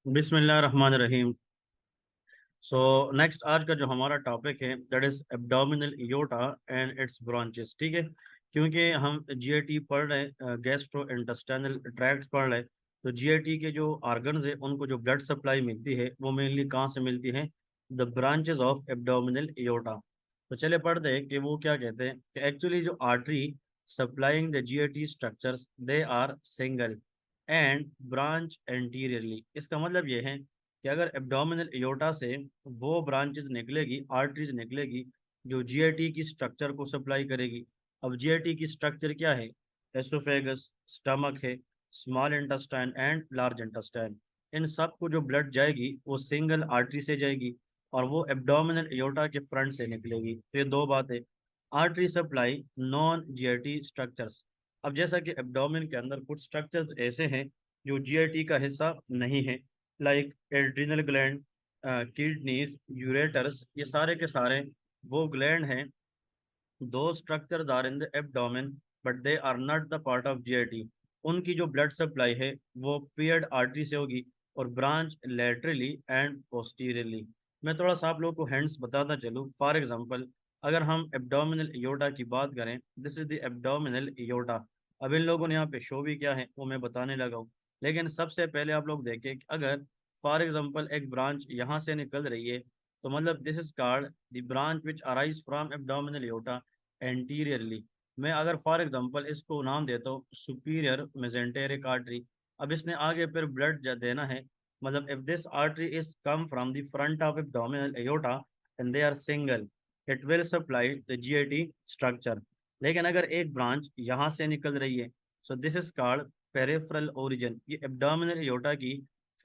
बिस्मिल्लाहिर्रहमानिर्रहीम। So next आज का जो हमारा टॉपिक है that is abdominal aorta and its branches. ठीक है, क्योंकि हम जीआईटी पढ़ रहे हैं, गैस्ट्रो इंटेस्टाइनल ट्रैक्ट्स पढ़ रहे हैं, तो जीआईटी के जो ऑर्गन्स है उनको जो ब्लड सप्लाई मिलती है वो मेनली कहाँ से मिलती है? The branches of abdominal aorta. तो चले पढ़ते हैं कि वो क्या कहते हैं कि एक्चुअली जो artery supplying the GIT structures they are single and branch anteriorly. इसका मतलब ये है कि अगर एब्डोमिनल एयोर्टा से वो ब्रांचेस निकलेगी, आर्टरीज निकलेगी जो जीआईटी की स्ट्रक्चर को सप्लाई करेगी। अब जीआईटी की स्ट्रक्चर क्या है? एसोफेगस, स्टमक है, small intestine and large intestine. इन सब को जो ब्लड जाएगी वो सिंगल आर्टरी से जाएगी और वो एब्डोमिनल एयोर्टा के फ्रंट से निकलेगी। तो ये दो बातें। Artery supply non GIT structures. अब जैसा कि एब्डोमेन के अंदर कुछ स्ट्रक्चर्स ऐसे हैं जो जीआईटी का हिस्सा नहीं है, like adrenal gland, kidneys, ureters, ये सारे के सारे वो ग्लैंड हैं। दो structures are in the abdomen but they are not the part of GIT. उनकी जो ब्लड सप्लाई है वो पियर्ड आर्टरी से होगी और ब्रांच लेटरली एंड पोस्टीरियरली। मैं थोड़ा सा आप लोगों को हैंड्स बताता चलूँ। फॉर एग्जांपल, अगर हम एब्डोमिनल एयोर्टा की बात करें, दिस इज द एब्डोमिनल एयोर्टा। अब इन लोगों ने यहाँ पे शो भी किया है वो मैं बताने लगा हूँ। लेकिन सबसे पहले आप लोग देखें कि अगर फॉर एग्जांपल एक ब्रांच यहाँ से निकल रही है, तो मतलब this is called the branch which arise from abdominal aorta anteriorly. मैं अगर फॉर एग्जांपल इसको नाम देता हूँ सुपीरियर मेजेंटेरिक आर्टरी। अब इसने आगे फिर ब्लड देना है, मतलब if this artery is come from the front of abdominal aorta and they are single, it will supply the GIT structure. लेकिन अगर एक ब्रांच यहाँ से निकल रही है, so this is called peripheral origin. ये एब्डोमिनल एयोर्टा की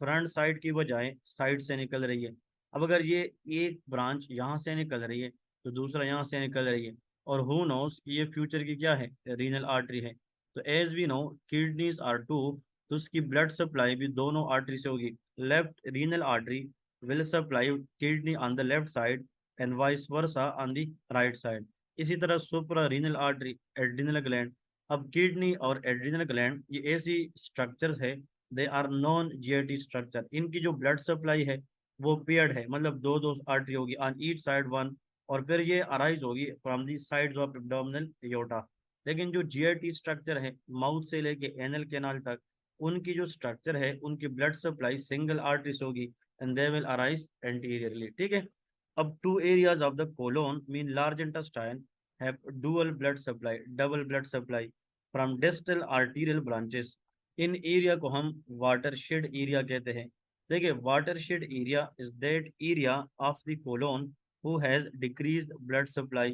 फ्रंट साइड की बजाय साइड से निकल रही है। अब अगर ये एक ब्रांच यहाँ से निकल रही है तो दूसरा यहाँ से निकल रही है, और हु नोस ये फ्यूचर की क्या है? रीनल आर्टरी है। तो as we know kidneys are two, तो उसकी ब्लड सप्लाई भी दोनों आर्टरी से होगी। Left renal artery will supply kidney on the left side and vice versa on the right side. इसी तरह suprarenal artery, adrenal gland. अब kidney और एड्रिनल ग्लैंड ये ऐसी स्ट्रक्चर्स है, they are non GIT structure. इनकी जो blood supply है वो पेयर्ड है, मतलब दो दो आर्टरी होगी ऑन ईच साइड वन, और फिर ये अराइज होगी from the sides of abdominal aorta. लेकिन जो जीआईटी स्ट्रक्चर है माउथ से लेके एनल कैनाल तक, उनकी जो स्ट्रक्चर है उनकी ब्लड सप्लाई सिंगल आर्टरीज होगी and they will arise anteriorly. ठीक है। अब two areas of the colon mean large intestine have dual blood supply, double blood supply from distal arterial branches. इन एरिया को हम वाटरशेड एरिया कहते हैं। देखिए, watershed area is that area of the colon who has decreased blood supply,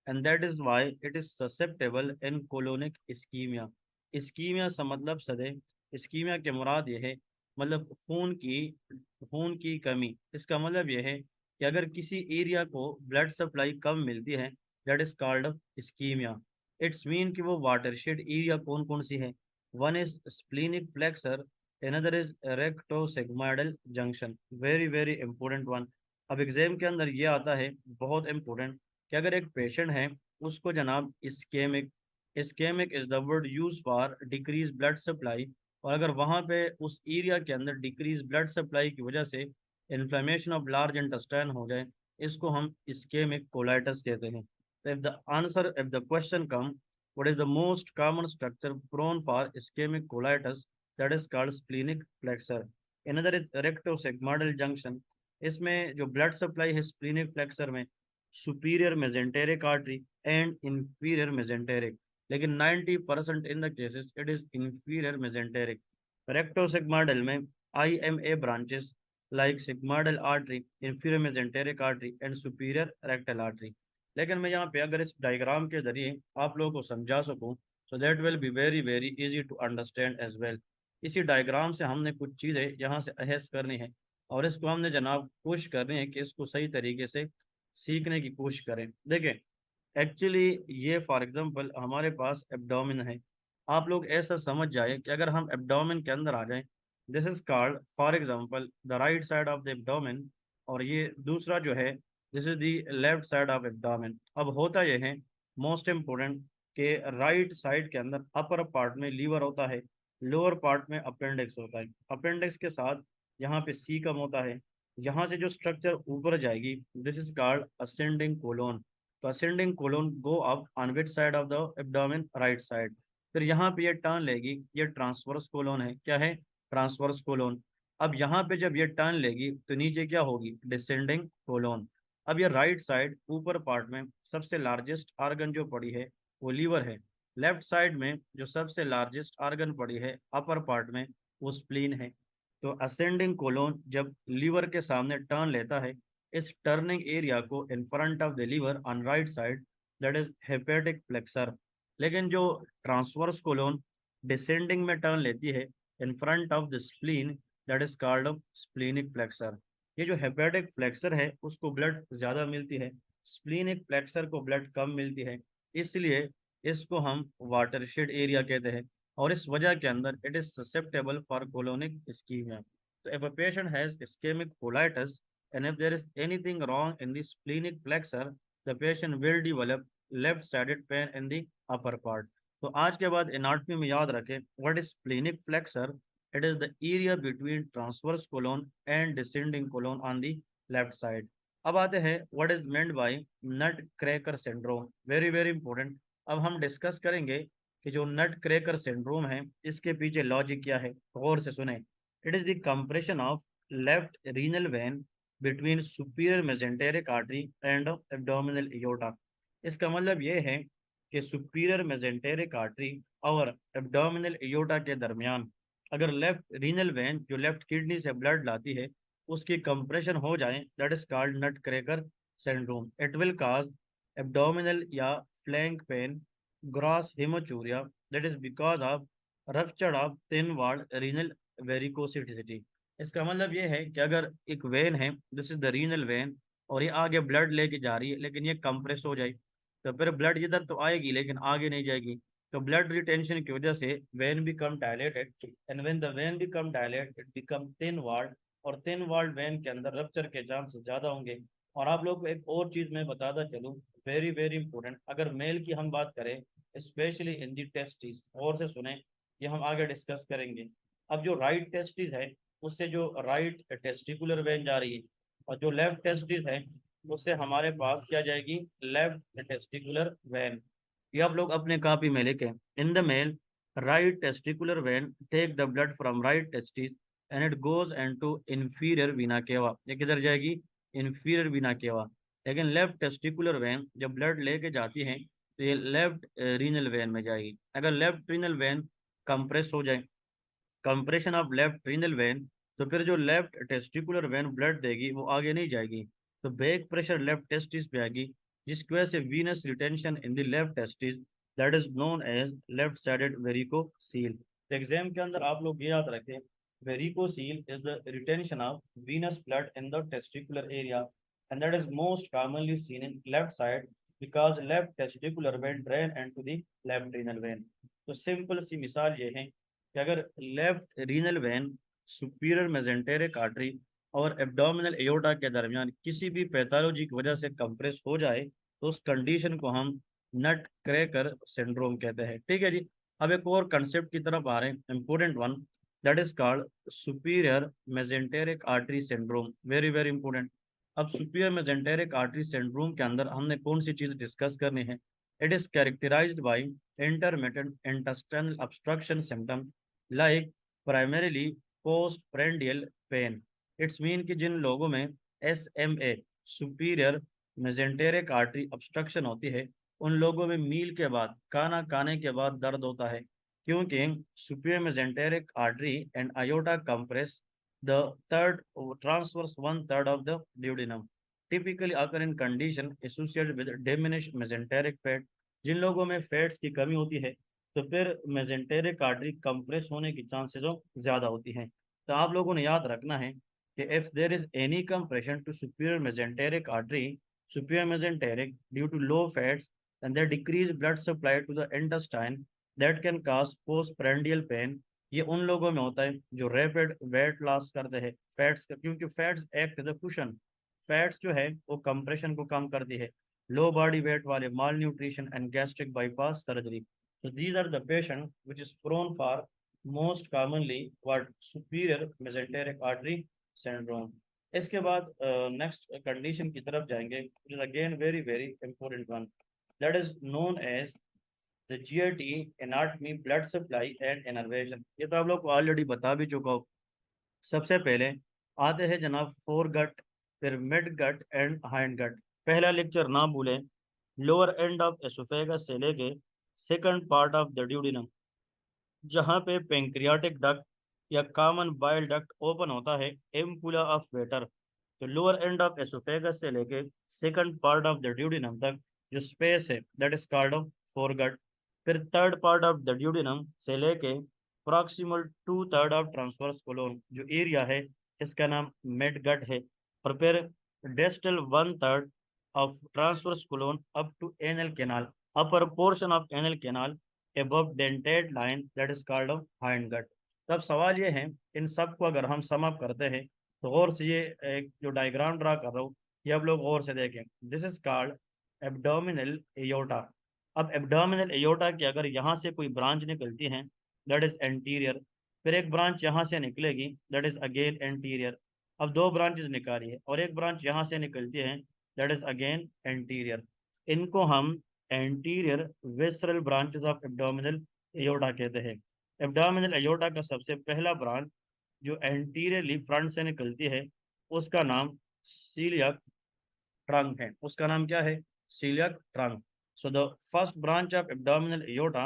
and that is why it is susceptible in colonic ischemia। ischemia से मतलब सदे, ischemia के मुराद ये है मतलब खून की कमी। इसका मतलब ये है कि अगर किसी एरिया को ब्लड सप्लाई कम मिलती है, that is called ischemia। Its mean कि वो वाटरशेड एरिया कौन कौन सी है? One is splenic flexure, another is rectosigmoidal junction. Very very important one. अब एग्जाम के अंदर ये आता है बहुत इंपॉर्टेंट कि अगर एक पेशेंट है उसको जनाब ischemic, ischemic is the word use for decrease blood supply, और अगर वहाँ पे उस एरिया के अंदर डिक्रीज ब्लड सप्लाई की वजह से इन्फ्लेमेशन ऑफ लार्ज इंटेस्टाइन हो जाए, इसको हम इस्केमिक कोलाइटिस कहते हैं। तो if the question come, what is the most common structure prone for ischemic colitis? That is called splenic flexure। another is rectosigmoidal junction। इसमें जो ब्लड सप्लाई है स्प्लीनिक फ्लेक्सर में, superior mesenteric artery and inferior mesenteric, लेकिन 90% in the cases it is inferior mesenteric. Rectosigmoidal में IMA branches like sigmoidal artery, inferior mesenteric artery and superior rectal artery. लेकिन मैं यहाँ पे अगर इस डायग्राम के जरिए आप लोगों को समझा सकूँ, so that will be very very easy to understand as well. इसी डायग्राम से हमने कुछ चीज़ें यहाँ से अहेस करनी है और इसको हमने जनाब कोशिश करनी है कि इसको सही तरीके से सीखने की कोशिश करें। देखें, एक्चुअली ये फॉर एग्जांपल हमारे पास एब्डोमेन है। आप लोग ऐसा समझ जाए कि अगर हम एब्डोमेन के अंदर आ जाएं, this is called for example the right side of the abdomen, और ये दूसरा जो है this is the left side of abdomen. अब होता यह है मोस्ट इम्पोर्टेंट कि राइट साइड के अंदर अपर पार्ट में लीवर होता है, लोअर पार्ट में अपेंडिक्स होता है। अपेंडिक्स के साथ यहाँ पे सीकम होता है। यहाँ से जो स्ट्रक्चर ऊपर जाएगी, this is called ascending colon. तो ascending colon go up on which side of the abdomen, right side. फिर यहाँ पे ये टर्न लेगी, ये ट्रांसवर्स कोलोन है। क्या है? Transverse colon. अब यहाँ पे जब ये टर्न लेगी तो नीचे क्या होगी? Descending colon. अब ये राइट साइड ऊपर पार्ट में सबसे लार्जेस्ट आर्गन जो पड़ी है वो लीवर है। लेफ्ट साइड में जो सबसे लार्जेस्ट आर्गन पड़ी है अपर पार्ट में, वो स्प्लीन है। तो असेंडिंग कोलोन जब लीवर के सामने टर्न लेता है, इस टर्निंग एरिया को in front of the liver on right side, that is hepatic flexure. लेकिन जो ट्रांसवर्स कोलोन डिसेंडिंग में टर्न लेती है in front of the spleen, that is called splenic flexure. ये जो हेपेटिक फ्लेक्सर है उसको ब्लड ज़्यादा मिलती है, स्प्लीनिक फ्लेक्सर को ब्लड कम मिलती है, इसलिए इसको हम वाटरशेड एरिया कहते हैं। और इस वजह के अंदर it is susceptible for colonic ischemia. तो if a patient has ischemic colitis and if there is anything wrong in the splenic flexure, the patient will develop left sided pain in the upper part. तो आज के बाद anatomy में याद रखें, what is splenic flexure? It is the area between transverse colon and descending colon on the left side. अब आते हैं what is meant by nut cracker syndrome. Very very important. अब हम डिस्कस करेंगे कि जो नट क्रैकर सिंड्रोम है इसके पीछे लॉजिक क्या है। गौर से सुने। It is the compression of left renal vein between superior mesenteric artery and abdominal aorta. इसका मतलब ये है कि सुपीरियर मेजेंटेरिक आर्टरी और एब्डोमिनल एयोर्टा के दरमियान अगर लेफ्ट रीनल वेन जो लेफ्ट किडनी से ब्लड लाती है उसकी कंप्रेशन हो जाए, that is called nut cracker syndrome. It will cause abdominal या flank pain, gross hematuria, that is because of rupture of thin walled renal varicosity. इसका मतलब ये है कि अगर एक वेन है, this is the renal vein, और ये आगे ब्लड लेके जा रही है लेकिन ये कंप्रेस हो जाए, तो फिर ब्लड इधर तो आएगी लेकिन आगे नहीं जाएगी। तो ब्लड रिटेंशन की वजह से vein become dilated, and when the vein become dilate it become thin walled, और थिन वॉल्ड वेन के अंदर रप्चर के चांसेस ज़्यादा होंगे। और आप लोग को एक और चीज़ मैं बताता चलूँ, वेरी वेरी इंपॉर्टेंट। अगर मेल की हम बात करें, स्पेशली इन दी टेस्टिस, और से सुने, ये हम आगे डिस्कस करेंगे। अब जो राइट टेस्टिस है उससे जो राइट टेस्टिकुलर वेन जा रही है, और जो लेफ्ट टेस्टिस है उससे हमारे पास क्या जाएगी? Left testicular vein. ये आप लोग अपने कॉपी में लिखें। In the male, right testicular vein take the blood from right testis and it goes into inferior vena cava. ये किधर जाएगी? Inferior vena cava. लेकिन लेफ्ट टेस्टिकुलर वेन जब ब्लड लेके जाती है तो ये लेफ्ट रीनल वेन में जाएगी। अगर लेफ्ट रीनल वेन कंप्रेस हो जाए, compression of left renal when, तो फिर जो लेफ्ट टेस्टिकुलर वेन ब्लड देगी वो आगे नहीं जाएगी, तो बैक प्रेशर लेफ्ट टेस्टिस पे आएगी, जिसकी वजह से venous retention in the left testis, that is known as left sided varicocele. तो एग्जाम के अंदर आप लोग ये याद रखें, varicocele is the retention of venous blood in the testicular area, and that is most commonly seen in left side because left testicular vein drain into the left renal vein। तो simple सी मिसाल ये है कि अगर left renal vein superior mesenteric artery और abdominal aorta के दरमियान किसी भी पैथोलॉजी की वजह से कंप्रेस हो जाए, तो उस कंडीशन को हम नट क्रैकर सिंड्रोम कहते हैं। ठीक है जी। अब एक और कंसेप्ट की तरफ आ रहे हैं, important one, that is called superior mesenteric artery syndrome. Very very important. अब सुपीरियर मेजेंटेरिक आर्टरी सिंड्रोम के अंदर हमने कौन सी चीज डिस्कस करनी है? It is characterized by intermittent intestinal obstruction symptom like primarily postprandial pain। इट्स मीन कि जिन लोगों में SMA superior mesenteric artery obstruction होती है, उन लोगों में मील के बाद, खाना खाने के बाद दर्द होता है, क्योंकि superior mesenteric artery and aorta compress the third transverse one third of the duodenum, typically occur in condition associated with diminished mesenteric fat। जिन लोगों में फैट्स की कमी होती है तो फिर मेजेंटेरिक आर्टरी कंप्रेस होने की चांसेस ज़्यादा होती हैं। तो आप लोगों ने याद रखना है कि if there is any compression to superior mesenteric artery, superior mesenteric due to low fats and the decrease blood supply to the intestine, that can cause postprandial pain. ये उन लोगों में होता है जो रैपिड वेट लॉस करते हैं fats का, क्योंकि fats act as a cushion. Fats जो है वो कंप्रेशन को कम करती है। लो बॉडी वेट वाले, malnutrition and gastric bypass surgery, so these are the patient which is prone for most commonly what superior mesenteric artery syndrome. इसके बाद next condition की तरफ जाएंगे, is again very very important one, that is known as the GIT anatomy blood supply and innervation. ये तो आप लोग को ऑलरेडी बता भी चुका हूँ। सबसे पहले आते हैं जनाब फोर गट, फिर midgut and hindgut. पहला लेक्चर ना भूलें, लोअर एंड ऑफ एसोफेगस से लेके second part of the duodenum, जहाँ पे पेंक्रियाटिक डक्ट या कॉमन बाइल डक्ट ओपन होता है, एम्पुला ऑफ वेटर। तो लोअर एंड ऑफ एसोफेगस से लेके second part of the duodenum तक जो स्पेस है that is called of foregut. फिर third part of the duodenum से लेके proximal to third of transverse colon जो एरिया है, इसका नाम मिड गट है। और फिर distal one third of transverse colon up to anal canal, upper portion of anal canal above dentate line that is called of hind gut। तब सवाल ये है, इन सब को अगर हम सम अप करते हैं तो गौर से ये एक जो डायग्राम ड्रा कर रहा हूँ ये आप लोग गौर से देखें, this is called abdominal aorta. अब एब्डोमिनल एयोटा की अगर यहाँ से कोई ब्रांच निकलती है दैट इज एंटीरियर, फिर एक ब्रांच यहाँ से निकलेगी दैट इज अगेन एंटीरियर। अब दो ब्रांचेस निकाली है और एक ब्रांच यहाँ से निकलती है दैट इज अगेन एंटीरियर। इनको हम anterior visceral branches of abdominal aorta कहते हैं। एब्डोमिनल एयोटा का सबसे पहला ब्रांच जो एंटीरियरली फ्रंट से निकलती है उसका नाम सीलियक ट्रंक है। उसका नाम क्या है? Coeliac trunk. So the first branch of abdominal aorta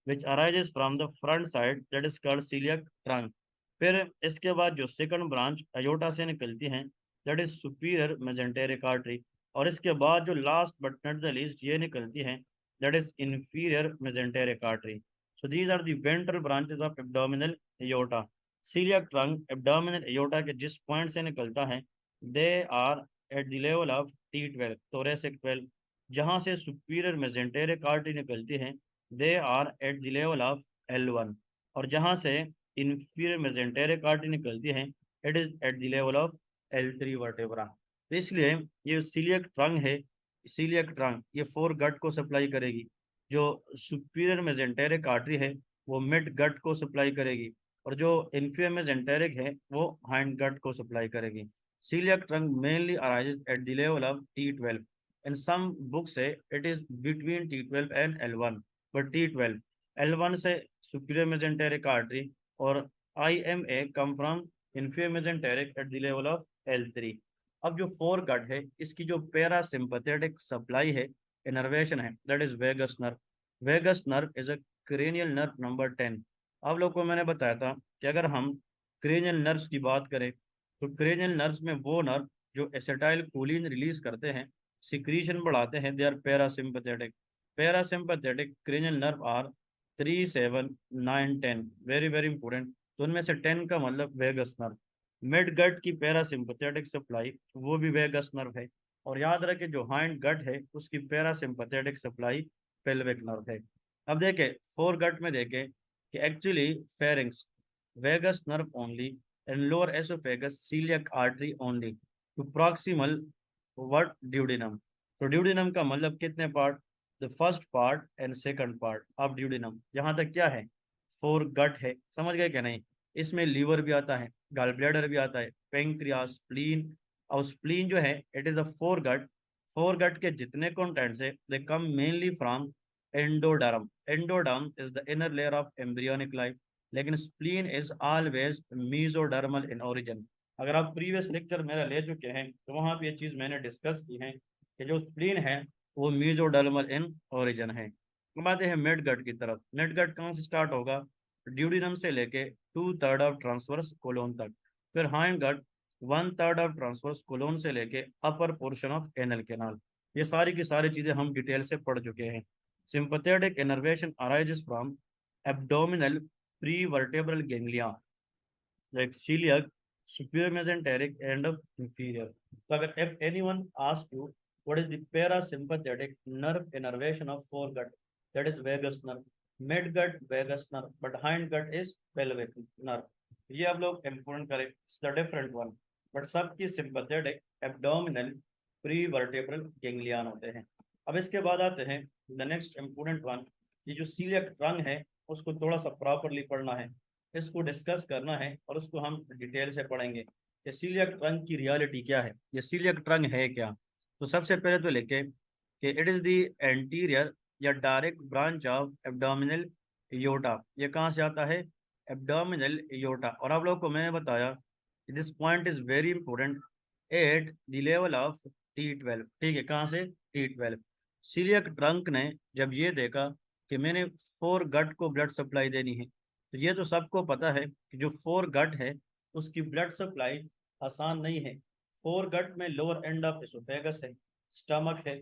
which arises from the front side that is called coeliac trunk. फिर इसके बाद जो सेकंड ब्रांच एयोटा से निकलती है that is superior mesenteric artery. और इसके बाद जो last but not the least ये निकलती है that is inferior mesenteric artery. So these are the ventral branches of abdominal aorta. Coeliac trunk abdominal aorta के जिस पॉइंट से निकलता है they are at the level of T12 thoracic 12। जहाँ से सुपीरियर मेसेंटेरिक आर्टरी निकलती है they are at the level of L1। और जहाँ से इंफीरियर मेसेंटेरिक आर्टरी निकलती है it is at the level of L3 vertebra. तो इसलिए ये सीलियक ट्रंक है, सीलियक ट्रंक ये फोर गट को सप्लाई करेगी। जो सुपीरियर मेसेंटेरिक आर्टरी है वो मिड गट को सप्लाई करेगी, और जो इंफीरियर मेसेंटेरिक है वो हाइंड गट को सप्लाई करेगी। Celiac trunk mainly arises at the level of T12. In some books say it is between T12 and L1, but T12, L1 से superior mesenteric artery और IMA come from inferior mesenteric at the level of L3। अब जो four गट है इसकी जो parasympathetic supply है, innervation है, that is vagus nerve. Vagus nerve is a cranial nerve number 10। आप लोग को मैंने बताया था कि अगर हम क्रेनियल नर्व्स की बात करें तो क्रेनियल नर्व्स में वो नर्व जो एसिटाइल कोलिन रिलीज करते हैं, सिक्रीशन बढ़ाते हैं, they are parasympathetic. Parasympathetic cranial nerve are 3, 7, 9, 10, very very important. तो उनमें से 10 का मतलब वेगस नर्व। मिड गट की पैरासिम्पथेटिक सप्लाई वो भी वेगस नर्व है। और याद रखें जो हाइंड गट है उसकी पैरासिम्पथेटिक सप्लाई पेल्विक नर्व है। अब देखें फोर गट में देखें कि actually pharynx vagus nerve only and lower esophagus celiac artery only to proximal what duodenum। तो duodenum का मतलब कितने part? The first part and second part of duodenum। यहाँ तक क्या है? फोर गट है, समझ गए क्या नहीं? इसमें लीवर भी आता है, गॉल ब्लैडर भी आता है, पेंक्रियास, स्प्लीन। और स्प्लीन जो है it is a foregut. Foregut के जितने कंटेंट्स है they come mainly from endoderm. Endoderm is the inner layer of embryonic life, लेकिन spleen is always mesodermal in origin. अगर आप प्रीवियस लेक्चर मेरा ले चुके हैं तो वहाँ पे ये चीज़ मैंने डिस्कस की है कि जो स्प्लीन है वो मीजोडर्मल इन ओरिजिन है। अब आते हैं मिड गट की तरफ। मिड गट कहाँ से स्टार्ट होगा? ड्यूडिनम से लेके two third of transverse colon तक। फिर hindgut one third of transverse colon से लेके upper portion of anal canal. ये सारी की सारी चीज़ें हम डिटेल से पढ़ चुके हैं। Sympathetic innervation arises from abdominal prevertebral ganglia like celiac, superior mesenteric and inferior। तो अगर if anyone asks you what is the parasympathetic nerve innervation of foregut, that is vagus nerve, midgut vagus nerve, but hindgut is pelvic nerve। ये आप लोग important करें, it's the different one, but सबकी sympathetic abdominal prevertebral ganglion होते हैं। अब इसके बाद आते हैं the next important one, ये जो celiac trunk है उसको थोड़ा सा प्रॉपरली पढ़ना है। इसको डिस्कस करना है और उसको हम डिटेल से पढ़ेंगे कि सीलियक ट्रंक की रियलिटी क्या है, ये सीलियक ट्रंक है क्या। तो सबसे पहले तो लिखे कि इट इज़ द एंटीरियर या डायरेक्ट ब्रांच ऑफ एब्डोमिनल एयोर्टा। ये कहाँ से आता है? एब्डोमिनल एयोर्टा। और आप लोगों को मैंने बताया कि this point is very important at the level of T12। ठीक है, कहाँ से? T12। सीलियक ट्रंक ने जब ये देखा कि मैंने फोर गट को ब्लड सप्लाई देनी है, तो ये तो सबको पता है कि जो फोर गट है उसकी ब्लड सप्लाई आसान नहीं है। फोर गट में लोअर एंड ऑफ एसोफेगस है, स्टमक है,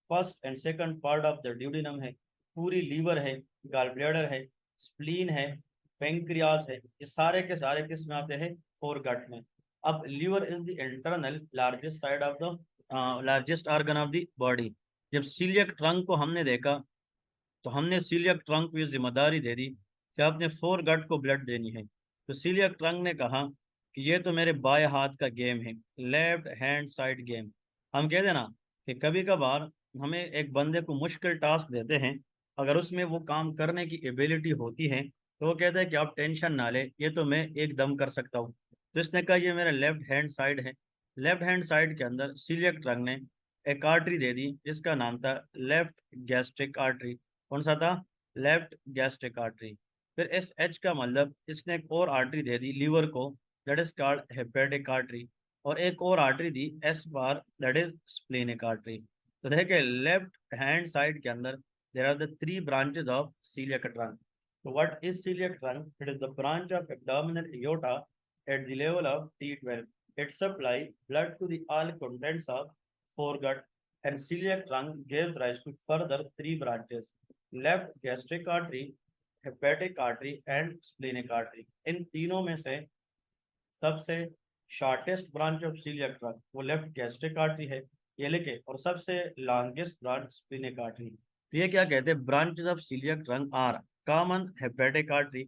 first and second part of the duodenum है, पूरी लीवर है, गॉल ब्लैडर है, स्प्लीन है, पेंक्रियाज है। ये सारे के सारे किस में आते हैं? फोर गट में। अब liver is the internal largest side of the largest organ of the body. जब सीलियक ट्रंक को हमने देखा तो हमने सीलियक ट्रंक को ये जिम्मेदारी दे दी कि आपने फोर गट को ब्लड देनी है। तो सीलियक ट्रंक ने कहा कि ये तो मेरे बाएं हाथ का गेम है, लेफ्ट हैंड साइड गेम। हम कहते हैं ना कि कभी कभार हमें एक बंदे को मुश्किल टास्क देते हैं, अगर उसमें वो काम करने की एबिलिटी होती है तो वो कहता है कि आप टेंशन ना ले, ये तो मैं एकदम कर सकता हूँ। तो इसने कहा ये मेरा लेफ्ट हैंड साइड है। लेफ्ट हैंड साइड के अंदर सीलियक ट्रंक ने एक आर्टरी दे दी जिसका नाम था लेफ्ट गैस्ट्रिक आर्टरी। कौन सा था? Left gastric artery. फिर इस एच का मतलब इसने एक और आर्टरी दे दी लीवर को, that is called hepatic artery. और एक और आर्टरी दी एस बार, दैट इज स्प्लेनिक आर्टरी। तो देखिए लेफ्ट हैंड साइड के अंदर there are the three branches of coeliac trunk. So what is celiac trunk? It is the branch of abdominal aorta at the level of T12. It supplies blood to the all contents of foregut, and celiac trunk gives rise to further three branches: left gastric artery, hepatic artery, and splenic artery. इन तीनों में से सबसे shortest branch of coeliac trunk वो left gastric artery है, ये लिखे। और सबसे लॉन्गेस्ट ब्रांच स्प्लीनिक आर्टरी। तो ये क्या कहते हैं? Branches of coeliac trunk are common hepatic artery,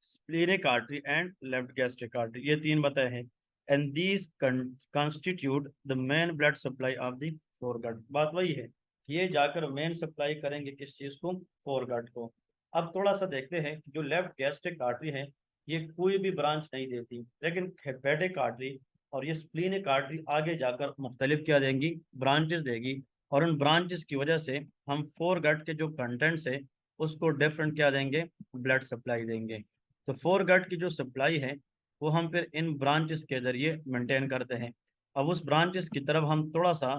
splenic artery and left gastric artery. ये तीन बताए हैं। And these constitute the main blood supply of the foregut. बात वही है, ये जाकर मेन सप्लाई करेंगे किस चीज को? फोरगट को। अब थोड़ा सा देखते हैं कि जो लेफ्ट गैस्ट्रिक आर्टरी है ये कोई भी ब्रांच नहीं देती, लेकिन हेपेटिक आर्टरी और ये स्प्लीनिक आर्टरी आगे जाकर मुख्तलिफ क्या देंगी? ब्रांचेस देगी। और उन ब्रांचेस की वजह से हम फोरगट के जो कंटेंट्स है उसको डिफरेंट क्या देंगे? ब्लड सप्लाई देंगे। तो फोर गट की जो सप्लाई है वो हम फिर इन ब्रांचेस के जरिए मेंटेन करते हैं। अब उस ब्रांचेस की तरफ हम थोड़ा सा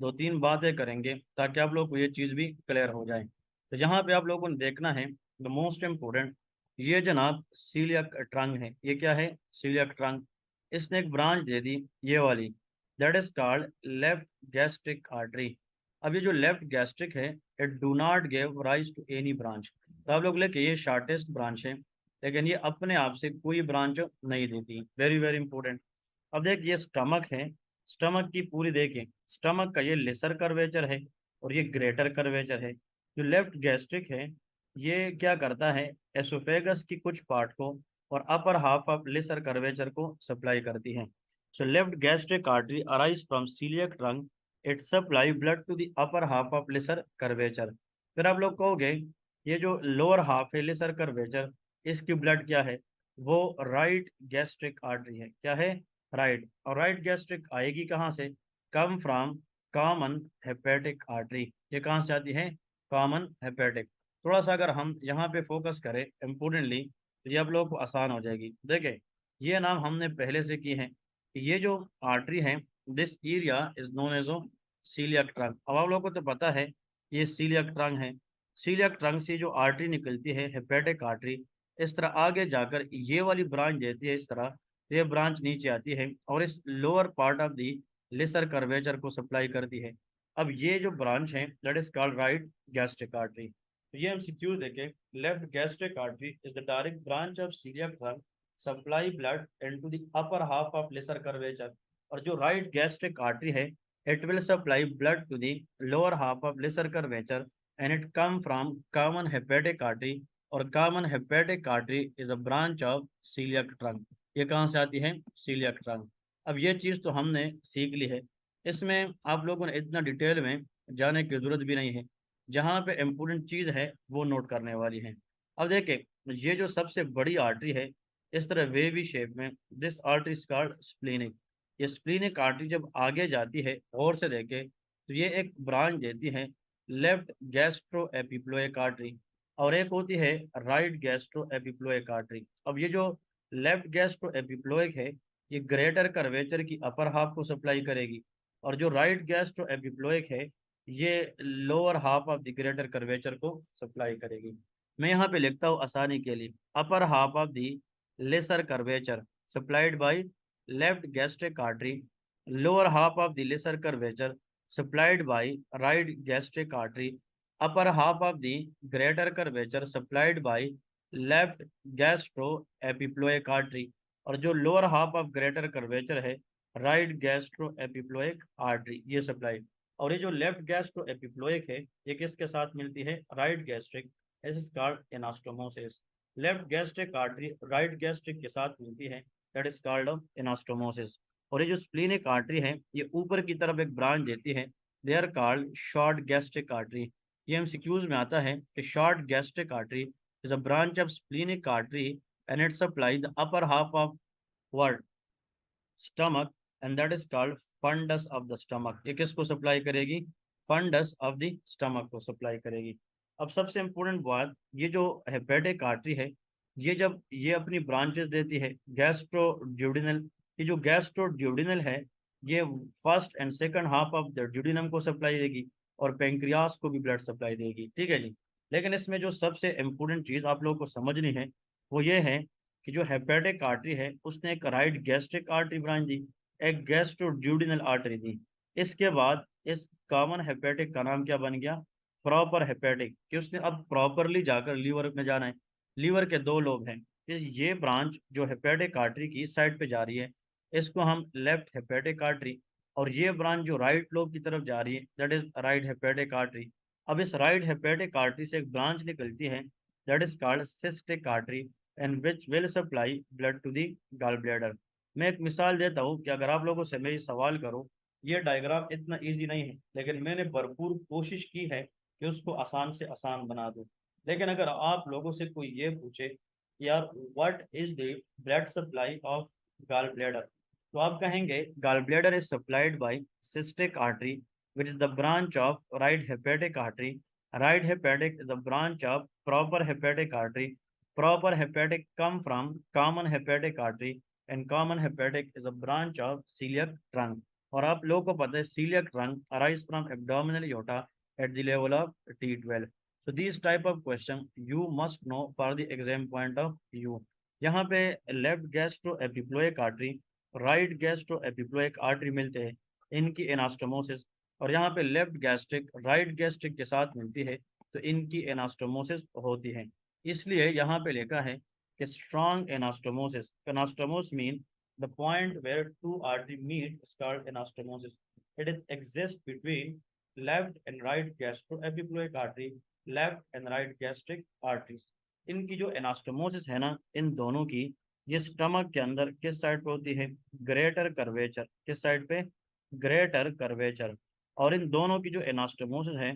दो तीन बातें करेंगे ताकि आप लोग को ये चीज़ भी क्लियर हो जाए। तो यहाँ पे आप लोगों को देखना है द मोस्ट इम्पोर्टेंट, ये जनाब सीलियक ट्रंक है। ये क्या है? Coeliac trunk. इसने एक ब्रांच दे दी ये वाली, that is called left gastric artery. अब ये जो लेफ्ट गैस्ट्रिक है it do not give rise to any branch. तो आप लोग लेके ये शॉर्टेस्ट ब्रांच है, लेकिन ये अपने आप से कोई ब्रांच नहीं देती। Very very important. अब देख ये स्टमक है, स्टमक की पूरी देखें, स्टमक का ये लेसर कर्वेचर है और ये ग्रेटर कर्वेचर है। जो लेफ्ट गैस्ट्रिक है ये क्या करता है? एसोफेगस की कुछ पार्ट को और upper half of lesser curvature को सप्लाई करती है। So left gastric artery arise from coeliac trunk, it supply blood to the upper half of lesser curvature. फिर आप लोग कहोगे ये जो लोअर हाफ है लेसर कर्वेचर, इसकी ब्लड क्या है? वो राइट गैस्ट्रिक आर्टरी है। क्या है? राइट। और राइट गैस्ट्रिक आएगी कहाँ से? Come from common hepatic artery. ये कहाँ से आती है? Common hepatic. थोड़ा सा अगर हम यहाँ पे फोकस करें इम्पोर्टेंटली तो ये आप लोगों को आसान हो जाएगी। देखें ये नाम हमने पहले से की है कि ये जो आर्टरी है this area is known as oh coeliac trunk. अब आप लोगों को तो पता है ये सीलियक ट्रंक है। सीलियक ट्रंक से जो आर्टरी निकलती है हेपेटिक आर्टरी, इस तरह आगे जाकर ये वाली ब्रांच देती है इस तरह, ये ब्रांच नीचे आती है और इस lower part of the lesser curvature को सप्लाई करती है। अब ये जो ब्रांच है that is called right gastric artery. तो ये एमसीक्यू देखें, left gastric artery is the direct branch of coeliac trunk, supply blood into the upper half of lesser curvature. और जो राइट गैस्ट्रिक आर्टरी है it will supply blood to the lower half of lesser curvature and it come from common hepatic artery, और common hepatic artery is a branch of celiac trunk। ये कहाँ से आती है? celiac trunk। अब ये चीज़ तो हमने सीख ली है, इसमें आप लोगों ने इतना डिटेल में जाने की जरूरत भी नहीं है। जहाँ पे इम्पोर्टेंट चीज़ है वो नोट करने वाली है। अब देखें ये जो सबसे बड़ी आर्टरी है इस तरह वेवी शेप में। This artery is called splenic. ये स्प्लीनिक आर्टरी जब आगे जाती है, और से देखे तो ये एक ब्रांच देती है लेफ्ट गैस्ट्रो एपिप्लोइक आर्टरी, और एक होती है राइट गैस्ट्रो एपिप्लोइक आर्टरी। अब ये जो लेफ्ट गैस्ट्रो एपिप्लोइक है, ये ग्रेटर कर्वेचर की अपर हाफ को सप्लाई करेगी, और जो राइट गैस्ट्रो एपिप्लोइक है, ये lower half of the greater curvature को सप्लाई करेगी। मैं यहाँ पे लिखता हूँ आसानी के लिए, अपर half of the lesser curvature supplied by left gastric artery, lower half of the lesser curvature supplied by right gastric artery, upper half of the greater curvature supplied by left gastroepiploic artery, और जो lower half of greater curvature है, right gastro epiploic artery, ये supply. और ये जो left gastro epiploic है, ये किसके साथ मिलती है? Right gastric, is called anastomosis. Left gastric artery right gastric के साथ मिलती है, दैट इज कॉल्ड एनास्टोमोसिस। और ये जो स्प्लीनिक आर्टरी है, ये ऊपर की तरफ एक ब्रांच देती है, they are called short gastric artery. ये एमसीक्यूज में आता है कि short gastric artery is a branch of splenic artery and it supply the upper half of word stomach, and that is called fundus of the stomach. ये किसको supply करेगी? Fundus of the stomach को supply करेगी। अब सबसे important बात, ये जो हेपेटिक आर्टरी है, ये जब ये अपनी ब्रांचेस देती है गैस्ट्रोड्यूडिनल, ये जो गैस्ट्रोड्यूडिनल है, ये first and second half of the duodenum को सप्लाई देगी, और पेंक्रियास को भी ब्लड सप्लाई देगी, ठीक है जी। लेकिन इसमें जो सबसे इम्पोर्टेंट चीज़ आप लोगों को समझनी है, वो ये है कि जो हेपेटिक आर्टरी है, उसने एक राइट गैस्ट्रिक आर्टरी ब्रांच दी, एक गैस्ट्रोड्यूडिनल आर्टरी दी। इसके बाद इस कॉमन हेपेटिक का नाम क्या बन गया? प्रॉपर हेपेटिक, कि उसने अब प्रॉपरली जाकर लीवर में जाना है। लीवर के दो लोब हैं, ये ब्रांच जो हेपेटिक आर्टरी की इस साइड पे जा रही है, इसको हम लेफ्ट हेपेटिक आर्टरी, और ये ब्रांच जो राइट लोब की तरफ जा रही है, that is right hepatic artery. अब इस राइट हेपेटिक आर्टरी से एक ब्रांच निकलती है, that is called cystic artery, and which will supply blood to the gall bladder. मैं एक मिसाल देता हूँ कि अगर आप लोगों से मैं ये सवाल करूँ, ये डायग्राम इतना इजी नहीं है, लेकिन मैंने भरपूर कोशिश की है कि उसको आसान से आसान बना दूँ। लेकिन अगर आप लोगों से कोई ये पूछे कि यार what is the blood supply of gall bladder, तो आप कहेंगे gall bladder is supplied by cystic artery which is the branch of right hepatic artery. Right hepatic is a branch of proper hepatic artery. Proper hepatic come from common hepatic artery, and common hepatic is a branch of celiac trunk. और आप लोगों को पता है celiac trunk arise from abdominal aorta at the level of T12. So these type of question you must know for the exam point of view. यहाँ पे left gastro epiploic artery, right gastro epiploic artery मिलते हैं, इनकी anastomosis, और यहाँ पे left gastric right gastric के साथ मिलती है, तो इनकी एनास्टोमोसिस होती है। इसलिए यहाँ पे लिखा है कि strong anastomosis, anastomosis mean the point where two artery meet is called anastomosis. It is exist between left and right gastro epiploic artery, left and right gastric arteries. इनकी जो एनास्टोमोसिस है ना, इन दोनों की, ये स्टमक के अंदर किस साइड पे होती है? ग्रेटर कर्वेचर, किस साइड पे? Greater curvature. और इन दोनों की जो एनास्टोमोसिस है,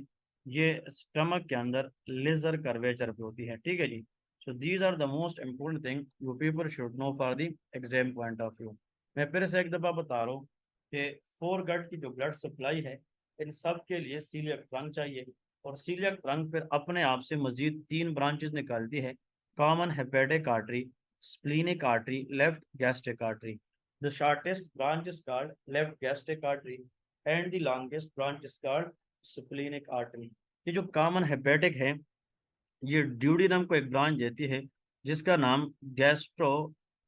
ये स्टमक के अंदर लेजर कर्वेचर पे होती है, ठीक है जी। So these are the most important thing you people should know for the exam point of view. मैं फिर से एक दफ़ा बता रहा हूँ कि फोर गट की जो ब्लड सप्लाई है, इन सब के लिए सीलियक ट्रंक चाहिए, और सीलियक ट्रंक फिर अपने आप से मजीद तीन ब्रांचेस निकालती है, common hepatic artery, splenic artery, left gastric artery. The shortest branch is called left gastric artery, and the longest branch is called splenic artery. ये जो कॉमन हेपेटिक है, ये ड्यूडिनम को एक ब्रांच देती है, जिसका नाम गैस्ट्रो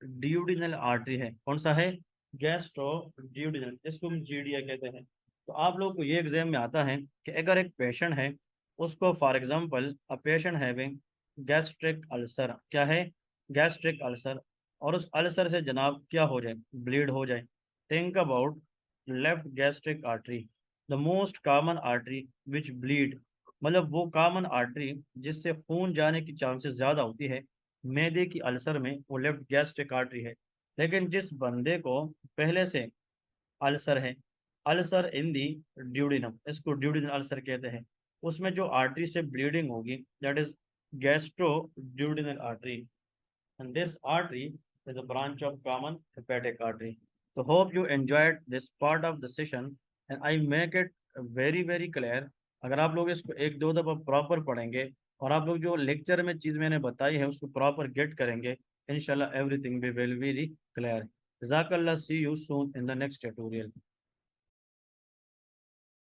ड्यूडिनल आर्टरी है। कौन सा है? गैस्ट्रो ड्यूडिनल, इसको हम जीडीए कहते हैं। तो आप लोग को ये एग्जाम में आता है कि अगर एक पेशेंट है, उसको for example a patient having gastric ulcer, क्या है? गैस्ट्रिक अल्सर, और उस अल्सर से जनाब क्या हो जाए? ब्लीड हो जाए। Think about left gastric artery, the most common artery which bleed, मतलब वो कॉमन आर्टरी जिससे खून जाने की चांसेस ज़्यादा होती है मैदे की अल्सर में, वो लेफ्ट गैस्ट्रिक आर्टरी है। लेकिन जिस बंदे को पहले से अल्सर है, अल्सर इन दी ड्यूडिनम, इसको ड्यूडिनल अल्सर कहते हैं, उसमें जो आर्टरी से ब्लीडिंग होगी, that is gastro duodenal artery, and this artery is a branch of common hepatic artery. So hope you enjoyed this part of the session and I make it very clear. अगर आप लोग इसको एक दो दफा proper पढ़ेंगे और आप लोग जो लेक्चर में चीज मैंने बताई है उसको प्रॉपर गेट करेंगे, इंशाल्लाह एवरीथिंग भी विल बी क्लियर. जज़ाकल्लाह, see you soon in the next tutorial.